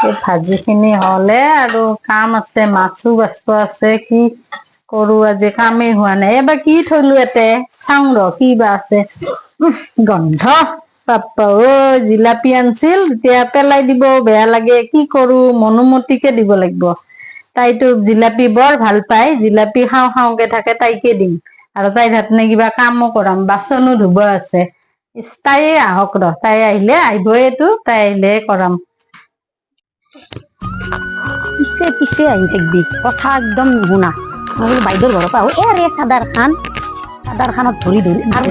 এই ভাজিখিনি হ'লে আৰু কাম আছে, মাছো বাচব আছে। কি কৰো আজি, কামেই হোৱা নাই। এবাৰ কি থলো ইয়াতে, চাওঁ ৰ কি বা আছে। গন্ধ বাপ্পা ঐ, জিলাপি আনিছিল এতিয়া পেলাই দিব বেয়া লাগে। কি কৰো, মনোমতীকে দিব লাগিব। তাইতো জিলাপি বৰ ভাল পায়, জিলাপি খাওঁ খাওঁকে থাকে, তাইকে দিম। আৰু তাইৰ হাতনে কিবা কামো কৰাম, বাচনো ধুব আছে। তাইয়ে আহক ৰ, তাই আহিলে আহিবয়েতো, তাই আহিলে কৰাম। পিছে পিছে আহি থাকবি, কথা একদম নুশুনা। মই বোলো বাইদেউৰ ঘৰৰ পৰা আহো, ৰে চাদাৰ খানত ধৰি আৰু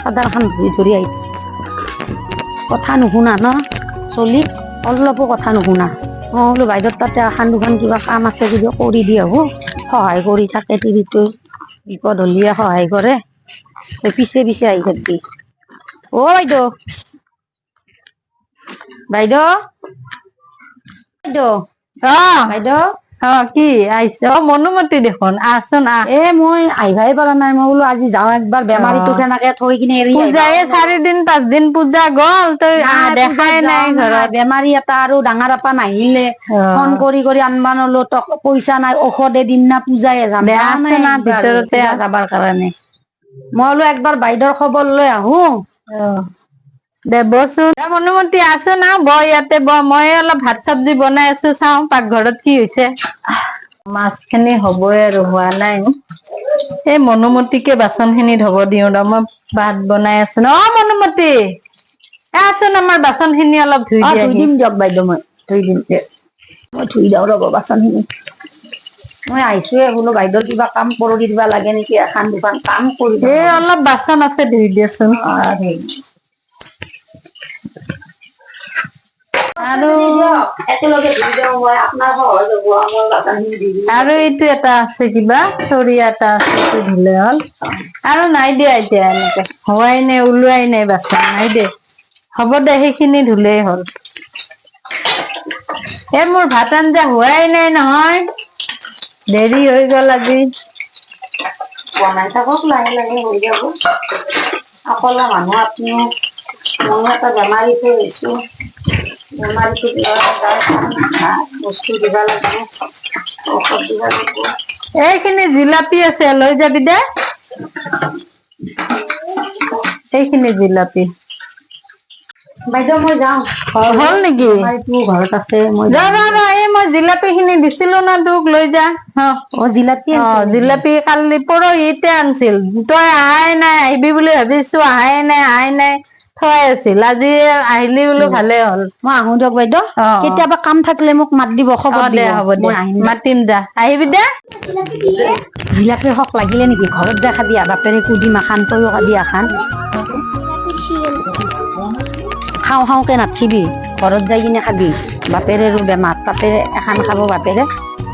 চাদাৰ খান ধৰি ধৰি আহি কথা নুশুনা ন চলি, অলপো কথা নুশুনা। মই বোলো বাইদেউৰ তাতে এখন দুখন কিবা কাম আছে যদি কৰি দি আহো, সহায় কৰি থাকে তিৰিটো, বিপদ হলিয়ে সহায় কৰে। পিছে পিছে আহি থাকবি। অ বাইদেউ, বাইদেউ বাইদেউ বাইদেউ কি আহিছ? মনোমতী দেখোন, আহচোন আহ। মই আহিবাই পৰা নাই। মই বোলো আজি যাওঁ একবাৰ, বেমাৰীটো সেনেকে থৈ কিনে এৰি পূজায়ে 4 দিন 5 দিন পূজা গ'ল, তই দেখাই নাই ঘৰত। বেমাৰী এটা আৰু ডাঙৰ আপা নাহিলে, ফোন কৰি কৰি আনবা নলো, পইচা নাই, ঔষধে দিম না পূজায়ে যাম। দে পাৰা নাই আহচোন আহ, একবাৰ ভিতৰতে পূজা আহ। যাবাৰ কাৰণে। মই বোলো একবাৰ বাইদেউৰ খবৰ লৈ আহো। দে বচোন, মনোমতী আহচোন আহ, ব ইয়াতে ব, মই অলপ ভাত চব্জি বনাই আছো, চাওঁ পাকঘৰত কি হৈছে। মাছখিনি হ'বই আৰু, হোৱা নাই। এই মনোমতীকে বাচন খিনি ধুব দিওঁ ৰ, মই ভাত বনাই আছো ন। অ মনোমতী, আহচোন আমাৰ বাচন খিনি অলপ ধুই দিম দিয়ক বাইদেউ, মই ধুই দিম দে, মই ধুই দিওঁ ৰ'ব বাচন খিনি। মই আহিছোয়ে বোলো, বাইদেউৰ কিবা কাম কৰি দিবা লাগে নেকি, এখন দুখন কাম কৰি দিওঁ এই ৰ'ব। অলপ বাচন আছে, ধুই দিয়াচোন। আৰু একেলগে ধুই দিওঁ, মই আপোনাৰ সহজ হ'ব, মোৰ বাচনখিনি ধুই দিম। আৰু এইটো এটা আছে, কিবা চৰিয়া এটা আছে, সেইটো ধুলে হ'ল। আৰু নাই দিয়া এতিয়া, এনেকে হোৱাই নাই, ওলোৱাই নাই বাচন, নাই দে। হ'ব দে, সেইখিনি ধুলেই হ'ল। মোৰ ভাত আঞ্জা হোৱাই নাই নহয়, দেৰি হৈ গল আজি। বনাই থাকক, লাহে লাহে হৈ যাব। অকলে মানুহ আপুনিও, ময়ো এটা বেমাৰীতে হৈছো। বেমাৰীটোক বস্তু দিবা লাগিব, ঔষধ দিবা লাগিব। এইখিনি জিলাপি আছে, লৈ যাবি দে। সেইখিনি জিলাপি। বাইদেউ মই যাওঁ, হ'ল নেকি? বেমাৰীটো ঘৰত আছে, মই ৰ ৰ যাওঁ। ৰ, এই মই জিলাপি খিনি দিছিলো ন তোক, লৈ যা। জিলাপি আনিছিল নেকি? জিলাপি কালি পৰহিতে আনিছিল, তই আহাই নাই, আহিবি বুলি ভাবিছো আহাই নাই, আহাই নাই। থৈ আছিল, আজি আহিলি বোলো ভালে হ'ল। মই আহো দিয়ক বাইদেউ, অ অ কেতিয়াবা কাম থাকিলে মোক মাত দিব, অ খবৰ দে দিব, হ'ব দে, মই আহিম দিয়ক। মাতিম যা, আহিবি দে। জিলাপি শখ লাগিলে নেকি? ঘৰত যাই খাবি, বাপেৰে কুদিম এখান, তইও খাবি এখান। খাওঁ খাওঁকে নাথকিবি, ঘৰত যাই কিনে খাবি। বাপেৰেৰো বেমাৰ, বাপেৰে এখন খাব, বাপেৰে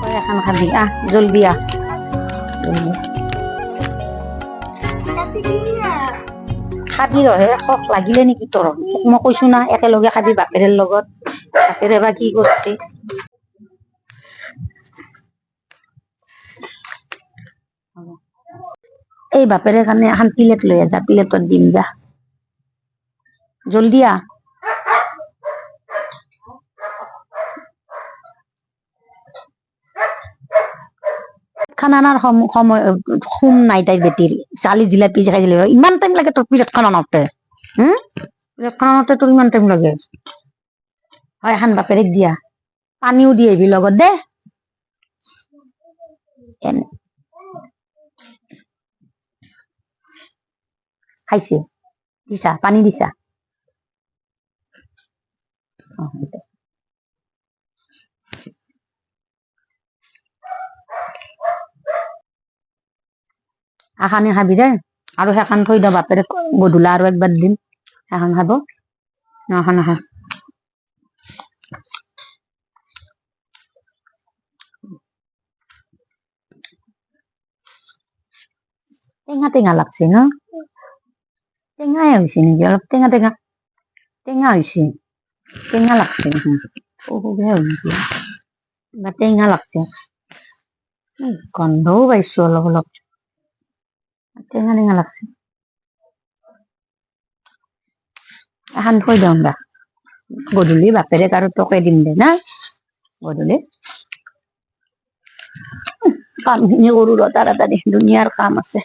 তই এখন খাবি, আহ জলদি আহ। খাবি ৰহে, শখ লাগিলে নেকি তোৰ? মই কৈছো না, একেলগে খাবি বাপেৰৰ লগত, বাপেৰে বা কি কৰিছে। এই বাপেৰে কাৰণে এখন প্লেট লৈ আহ যা, প্লেটত দিম যা, জলদি আহ। খানা সময় শুম নাই তাইৰ বেটিৰ, চালি জিলাপি খাই দিলে ইমান টাইম লাগে তোৰ পিৰিয়ড খন আনোতে, পিৰিয়ড খন আনোতে তোৰ ইমান টাইম লাগে? হয়, এখন বাপেৰেক দিয়া, পানীও দি আহিবি লগত দে। খাইছে, দিছা পানী দিছা? এখানে খাবি দেই, আৰু সেইখন থৈ দিওঁ, বাপেৰে গধূলা আৰু একবাৰ দিম, সেইখন খাব। এখন এখন টেঙা টেঙা লাগছে ন? টেঙাই হৈছে নেকি? অলপ টেঙা টেঙা, টেঙা হৈছে, টেঙা লাগছে বা টেঙা লাগছে, গন্ধও পাইছো অলপ অলপ, টেঙা টেঙা লাগছে। এখন থৈ দিওঁ দা, গধূলি বাপেৰেক আৰু তোকে দিম দে না গধূলি কামখিনি কৰো ৰ তাড়াতাড়ি দুনিয়াৰ কাম আছে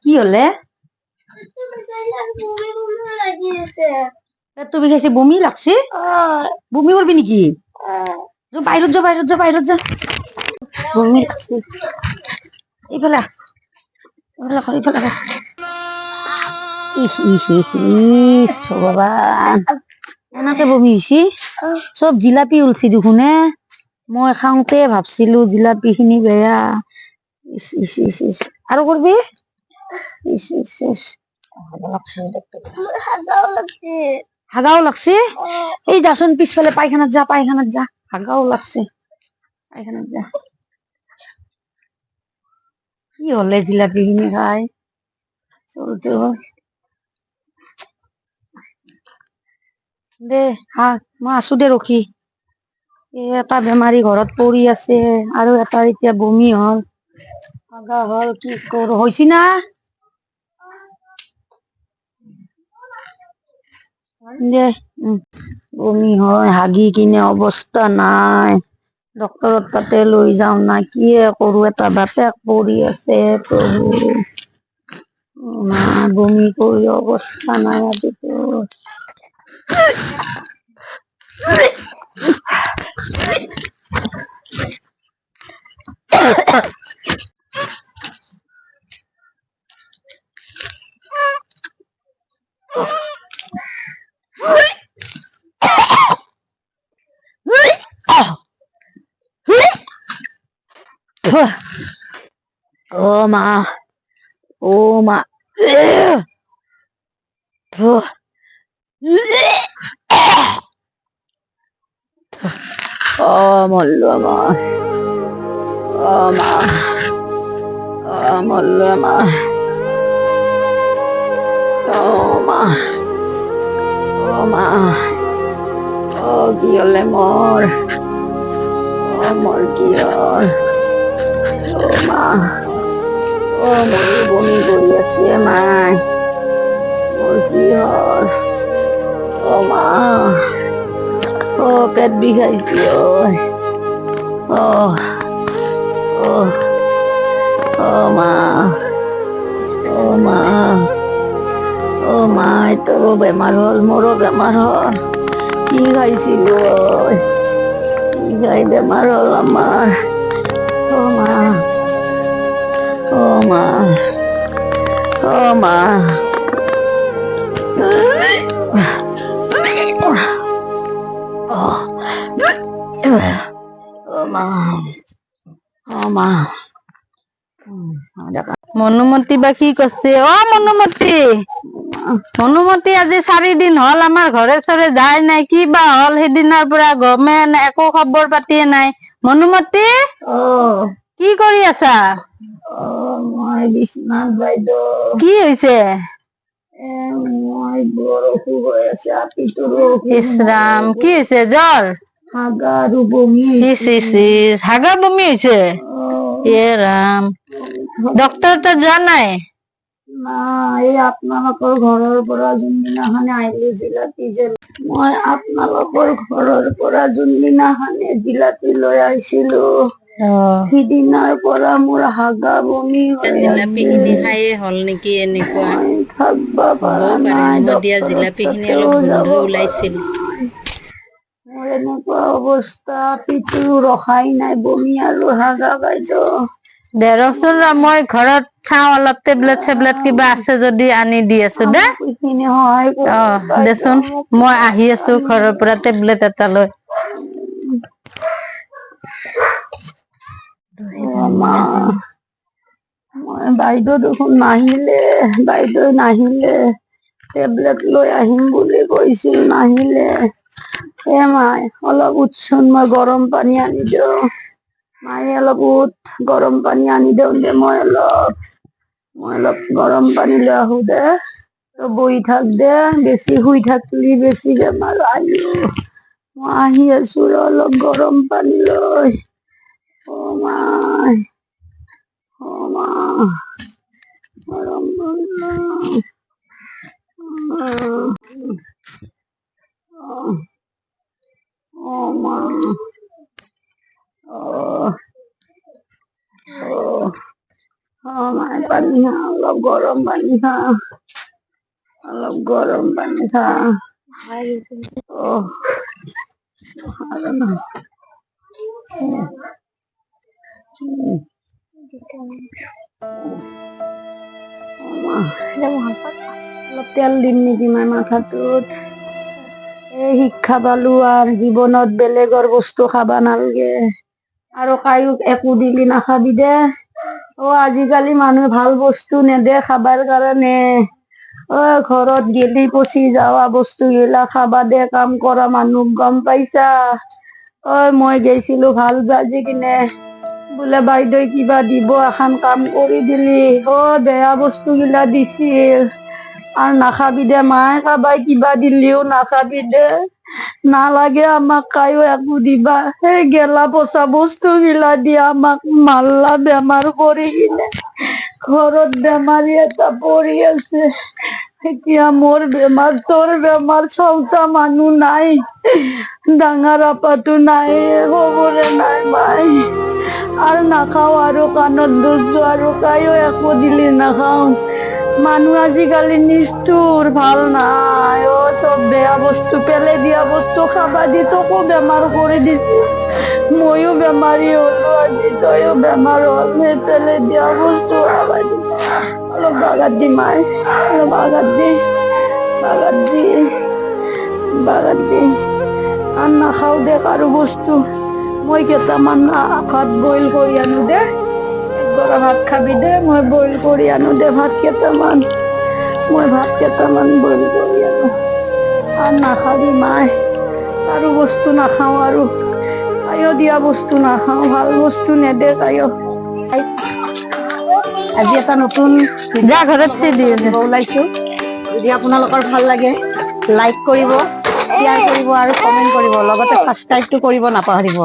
কি হলে তুমি খাইছে বমি লাগছে বমি করবি নাকি বাইরত যা বাইরত যা বাইরত যা বমি লাগছে এইফালে এইফালে ভগৱান এনেকে বমি হৈছি চব জিলাপি উলছি দেখোনে মই খাওঁতে ভাবছিলো জিলাপি খিনি বেয়া ইস ইস ইস ইস আৰু কৰবি ইস ইস ইস হাগাও লাগছে এই যাচোন পিছফালে পায়খানাত যা হাগাও লাগছে পায়খানাত যা কি হলে জিলাপি খিনি খাই চলতে দে হা মই আছো দে ৰখি এটা বেমাৰী ঘৰত পৰি আছে আৰু এটা এতিয়া বমি হল হাগা হল কি কৰো হৈছি না দে বমি হয় হাগি কিনে অৱস্থা নাই ডক্তৰৰ তাতে লৈ যাওঁ না কিয়ে কৰো এটা বাপেক পৰি আছে প্ৰভু মা বমি কৰি অৱস্থা নাই আজিতো ও মা ও মা ও মল্ল আমার ও মা ও মল্ল আমার ও মা ও মা ও কি হলে মোর ও মোর কি হল ও মা ও মোর বমি করি আছে মাই মোর কি হল ও মা ও পেট বিষাইছি ও ও ও মা ও মা ও মা তোরও বেমার হল মোরও বেমার হল কি খাইছিল কি খাই বেমার হল আমার ও মা ও মা ও মা ও মা ও মা মনুমতি বা কি করছে ও মনুমতি মনুমতি আজি 4 দিন হল আমার ঘরে চরে যায় নাই কি বা হল সেদিনাৰ পৰা গমে একো খবৰ পাতিয়ে নাই মনুমতি ও কি কৰি আছা ও মই বিশ্বনাথ বাইদেউ কি হৈছে মই বৰ অসুখ হৈ আছে আপিটোৰ ইছ ৰাম কি হৈছে জ্বৰ হাগা আৰু বমি ইছ ইছ ইছ হাগা বমি হৈছে এ ৰাম ডক্তৰ তো যোৱা নাই এই আপোনালোকৰ ঘৰৰ পৰা যোনদিনাখনে আহিলো জিলাপি যে মই আপোনালোকৰ ঘৰৰ পৰা যোনদিনাখনে জিলাপি লৈ আহিছিলো সিদিনাৰ পৰা মোৰ হাগা বমি জিলাপি খিনি খায়ে হল নেকি এনেকুৱা খাব হ'বও পাৰে মই দিয়া জিলাপি খিনি অলপ গোন্ধ ওলাইছিল মোৰ এনেকুৱা অৱস্থা পিঠু ৰখাই নাই বমি আৰু হাগা বাইদেউ দে ৰচোন মই ঘৰত খাওঁ অলপ টেবলেট চেবলেট কিবা আছে যদি আনি দি আছো দে অ দেচোন মই আহি আছো ঘৰৰ পৰা টেবলেট এটা লৈ বাইদেউ দেখোন নাহিলে টেবলেট লৈ আহিম বুলি কৈছিল নাহিলে মাই অলপ উঠচোন মই গৰম পানী আনি দিওঁ মায়ে অলপ উঠ গৰম পানী আনি দিওঁ দে মই অলপ গৰম পানী লৈ আহো দে তই বহি থাক দে বেছি শুই থাকলি বেছি বেমাৰ আহিব মই আহি আছো ৰ, অলপ গৰম পানী লৈ। অ মাই, অ মা, গৰম পানী লৈ। অ মা, অ মাই পানী খা, অলপ গৰম পানী খা, অলপ গৰম পানী খা। অ অলপ তেল দিম নেকি মাৰ মাথাটোত। এই শিক্ষা পালো আৰু জীৱনত বেলেগৰ বস্তু খাবা নালগে, আৰু কায়ো একো দিলি নাখাবি দে। অ আজিকালি মানুহে ভাল বস্তু নেদে খাবাৰ কাৰণে। অ ঘৰত গেলি পচি যাৱা বস্তু গিলা খাবা দে, কাম কৰা মানুহ, গম পাইছা? অ মই গৈছিলো ভাল বাজি কিনে, বোলে বাইদেউ কিবা দিব, এখন কাম কৰি দিলি, অ বেয়া বস্তু গিলা দিছিল। আৰু নাখাবি দে মায়ে, কাবাই কিবা দিলিও নাখাবি দে। নালাগে আমাক কায়ো একো দিবা, সেই গেলা পচা বস্তু গিলা দিয়া আমাক মাল্লা বেমাৰ কৰি কিনে। ঘৰত বেমাৰী এটা পৰি আছে, এতিয়া মোৰ বেমাৰ, তোৰ বেমাৰ, চৌচা মানুহ নাই, ডাঙৰ আপাতো নাই, খবৰে নাই মাই। আৰু নাখাও, আৰু কাণত ধৰছো, আৰু কায়ো একো দিলি নাখাও। মানুহ আজিকালি নিষ্ঠুৰ, ভাল নাই অ, চব বেয়া বস্তু, পেলাই দিয়া বস্তু খাবা দি তোকো বেমাৰ কৰি দিছি। ময়ো বেমাৰী হলো আজি, তইও বেমাৰ হল, সেই পেলাই দিয়া বস্তু খাবা দি। অলপ বাগাৰ দি মাই, অলপ বাগাৰ দি, বাগাৰ দি, বাগাৰ দি। আৰু নাখাও দে কাৰো বস্তু। মই কেইটামান ভাত বইল কৰি আনো দে, একগৰা ভাত খাবি দে, মই বইল কৰি আনো দে ভাত কেইটামান। মই ভাত কেইটামান বইল কৰি আনো, আৰু নাখাবি মাই, কাৰো বস্তু নাখাও, আৰু কায়ো দিয়া বস্তু নাখাও, ভাল বস্তু নেদে কায়ো। আজি এটা নতুন যা ঘৰত চি দিয়ে দিব ওলাইছো। যদি আপোনালোকৰ ভাল লাগে, লাইক কৰিব, শ্বেয়াৰ কৰিব, আৰু কমেন্ট কৰিব, লগতে ছাবস্ক্ৰাইবটো কৰিব নাপাহৰিব।